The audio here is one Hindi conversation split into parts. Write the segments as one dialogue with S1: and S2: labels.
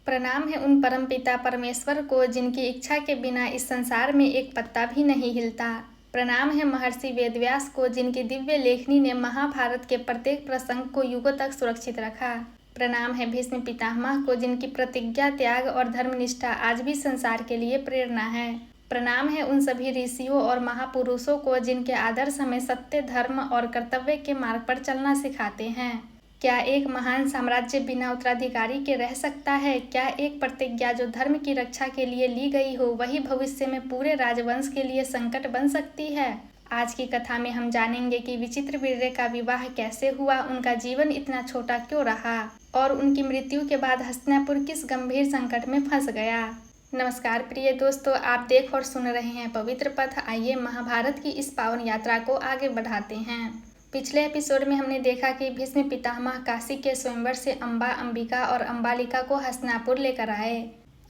S1: प्रणाम है उन परमपिता परमेश्वर को जिनकी इच्छा के बिना इस संसार में एक पत्ता भी नहीं हिलता। प्रणाम है महर्षि वेदव्यास को जिनकी दिव्य लेखनी ने महाभारत के प्रत्येक प्रसंग को युगों तक सुरक्षित रखा। प्रणाम है भीष्म पितामह को जिनकी प्रतिज्ञा, त्याग और धर्मनिष्ठा आज भी संसार के लिए प्रेरणा है। प्रणाम है उन सभी ऋषियों और महापुरुषों को जिनके आदर्श हमें सत्य, धर्म और कर्तव्य के मार्ग पर चलना सिखाते हैं। क्या एक महान साम्राज्य बिना उत्तराधिकारी के रह सकता है? क्या एक प्रतिज्ञा जो धर्म की रक्षा के लिए ली गई हो वही भविष्य में पूरे राजवंश के लिए संकट बन सकती है? आज की कथा में हम जानेंगे कि विचित्रवीर्य का विवाह कैसे हुआ, उनका जीवन इतना छोटा क्यों रहा और उनकी मृत्यु के बाद हस्तिनापुर किस गंभीर संकट में फंस गया। नमस्कार प्रिय दोस्तों, आप देख और सुन रहे हैं पवित्र पथ। आइए महाभारत की इस पावन यात्रा को आगे बढ़ाते हैं। पिछले एपिसोड में हमने देखा कि भीष्म पितामह काशी के स्वयंवर से अम्बा, अंबिका और अम्बालिका को हस्तिनापुर लेकर आए।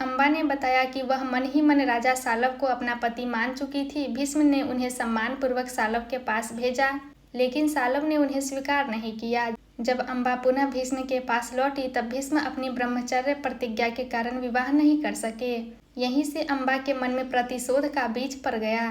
S1: अम्बा ने बताया कि वह मन ही मन राजा सालव को अपना पति मान चुकी थी। भीष्म ने उन्हें सम्मानपूर्वक सालव के पास भेजा, लेकिन सालव ने उन्हें स्वीकार नहीं किया। जब अम्बा पुनः भीष्म के पास लौटी तब भीष्म अपनी ब्रह्मचर्य प्रतिज्ञा के कारण विवाह नहीं कर सके। यहीं से अम्बा के मन में प्रतिशोध का बीज पड़ गया।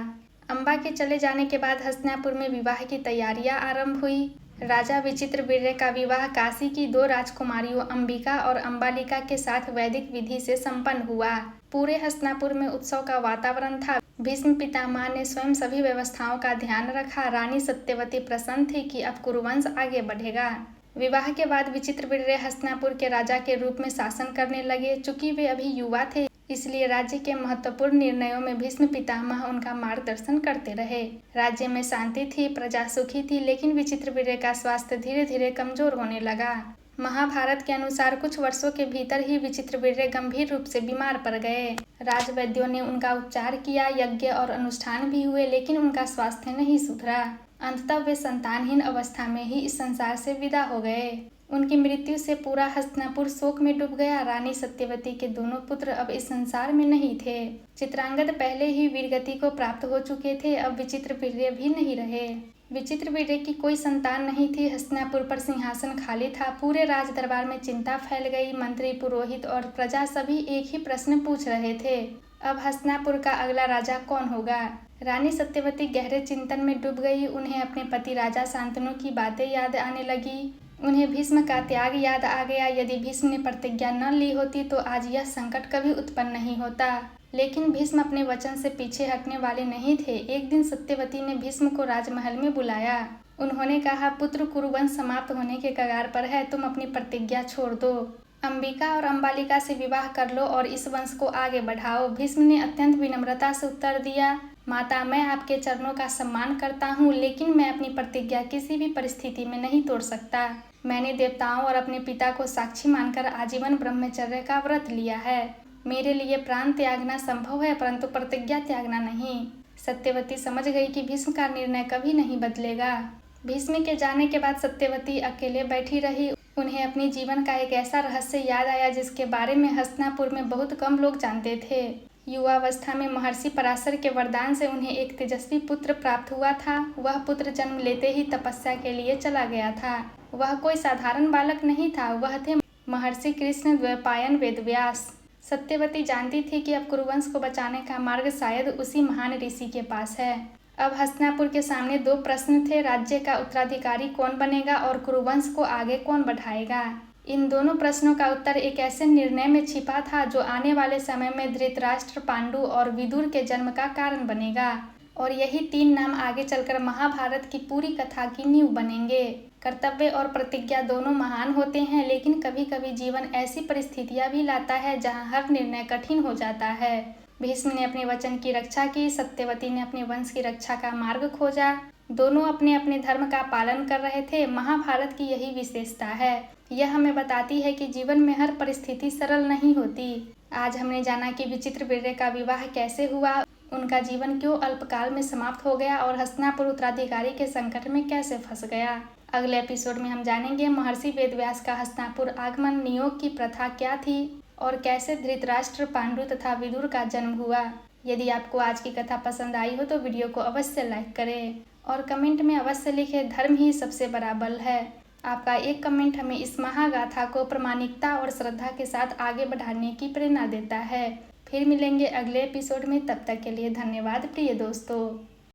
S1: अम्बा के चले जाने के बाद हस्तिनापुर में विवाह की तैयारियां आरंभ हुई। राजा विचित्रवीर्य का विवाह काशी की दो राजकुमारियों अंबिका और अम्बालिका के साथ वैदिक विधि से संपन्न हुआ। पूरे हस्तिनापुर में उत्सव का वातावरण था। भीष्म पितामह ने स्वयं सभी व्यवस्थाओं का ध्यान रखा। रानी सत्यवती प्रसन्न थी कि अब कुरुवंश आगे बढ़ेगा। विवाह के बाद विचित्रवीर्य हस्तिनापुर के राजा के रूप में शासन करने लगे। चूंकि वे अभी युवा थे, इसलिए राज्य के महत्वपूर्ण निर्णयों में भीष्म पितामह उनका मार्गदर्शन करते रहे। राज्य में शांति थी, प्रजा सुखी थी, लेकिन विचित्रवीर्य का स्वास्थ्य धीरे धीरे कमजोर होने लगा। महाभारत के अनुसार कुछ वर्षों के भीतर ही विचित्रवीर्य गंभीर रूप से बीमार पड़ गए। राजवैद्यों ने उनका उपचार किया, यज्ञ और अनुष्ठान भी हुए, लेकिन उनका स्वास्थ्य नहीं सुधरा। अंततः वे संतानहीन अवस्था में ही इस संसार से विदा हो गए। उनकी मृत्यु से पूरा हस्तिनापुर शोक में डूब गया। रानी सत्यवती के दोनों पुत्र अब इस संसार में नहीं थे। चित्रांगद पहले ही वीरगति को प्राप्त हो चुके थे, अब विचित्रवीर्य भी नहीं रहे। विचित्रवीर्य की कोई संतान नहीं थी। हस्तिनापुर पर सिंहासन खाली था। पूरे राज दरबार में चिंता फैल गई। मंत्री, पुरोहित और प्रजा सभी एक ही प्रश्न पूछ रहे थे, अब हस्तिनापुर का अगला राजा कौन होगा? रानी सत्यवती गहरे चिंतन में डूब गई। उन्हें अपने पति राजा शांतनु की बातें याद आने लगी। उन्हें भीष्म का त्याग याद आ गया। यदि भीष्म ने प्रतिज्ञा न ली होती तो आज यह संकट कभी उत्पन्न नहीं होता। लेकिन भीष्म अपने वचन से पीछे हटने वाले नहीं थे। एक दिन सत्यवती ने भीष्म को राजमहल में बुलाया। उन्होंने कहा, पुत्र, कुरुवंश समाप्त होने के कगार पर है, तुम अपनी प्रतिज्ञा छोड़ दो। अंबिका और अम्बालिका से विवाह कर लो और इस वंश को आगे बढ़ाओ। भीष्म ने अत्यंत विनम्रता से उत्तर दिया, माता, मैं आपके चरणों का सम्मान करता हूँ, लेकिन मैं अपनी प्रतिज्ञा किसी भी परिस्थिति में नहीं तोड़ सकता। मैंने देवताओं और अपने पिता को साक्षी मानकर आजीवन ब्रह्मचर्य का व्रत लिया है। मेरे लिए प्राण त्यागना संभव है, परंतु प्रतिज्ञा त्यागना नहीं। सत्यवती समझ गई कि भीष्म का निर्णय कभी नहीं बदलेगा। भीष्म के जाने के बाद सत्यवती अकेले बैठी रही। उन्हें अपने जीवन का एक ऐसा रहस्य याद आया जिसके बारे में हस्तिनापुर में बहुत कम लोग जानते थे। युवावस्था में महर्षि पराशर के वरदान से उन्हें एक तेजस्वी पुत्र प्राप्त हुआ था। वह पुत्र जन्म लेते ही तपस्या के लिए चला गया था। वह कोई साधारण बालक नहीं था, वह थे महर्षि कृष्ण द्वैपायन वेदव्यास। सत्यवती जानती थी कि अब कुरुवंश को बचाने का मार्ग शायद उसी महान ऋषि के पास है। अब हस्तिनापुर के सामने दो प्रश्न थे, राज्य का उत्तराधिकारी कौन बनेगा और कुरुवंश को आगे कौन बढ़ाएगा। इन दोनों प्रश्नों का उत्तर एक ऐसे निर्णय में छिपा था जो आने वाले समय में धृतराष्ट्र, पांडु और विदुर के जन्म का कारण बनेगा। और यही तीन नाम आगे चलकर महाभारत की पूरी कथा की नींव बनेंगे। कर्तव्य और प्रतिज्ञा दोनों महान होते हैं, लेकिन कभी कभी जीवन ऐसी परिस्थितियां भी लाता है जहां हर निर्णय कठिन हो जाता है। भीष्म ने अपने वचन की रक्षा की, सत्यवती ने अपने वंश की रक्षा का मार्ग खोजा। दोनों अपने अपने धर्म का पालन कर रहे थे। महाभारत की यही विशेषता है। यह हमें बताती है कि जीवन में हर परिस्थिति सरल नहीं होती। आज हमने जाना कि विचित्रवीर्य का विवाह कैसे हुआ, उनका जीवन क्यों अल्पकाल में समाप्त हो गया और हस्तिनापुर उत्तराधिकारी के संकट में कैसे फंस गया। अगले एपिसोड में हम जानेंगे महर्षि वेदव्यास का हस्तिनापुर आगमन, नियोग की प्रथा क्या थी और कैसे धृतराष्ट्र, पांडु तथा विदुर का जन्म हुआ। यदि आपको आज की कथा पसंद आई हो तो वीडियो को अवश्य लाइक करें और कमेंट में अवश्य लिखें, धर्म ही सबसे बड़ा बल है। आपका एक कमेंट हमें इस महागाथा को प्रामाणिकता और श्रद्धा के साथ आगे बढ़ाने की प्रेरणा देता है। फिर मिलेंगे अगले एपिसोड में, तब तक के लिए धन्यवाद प्रिय दोस्तों।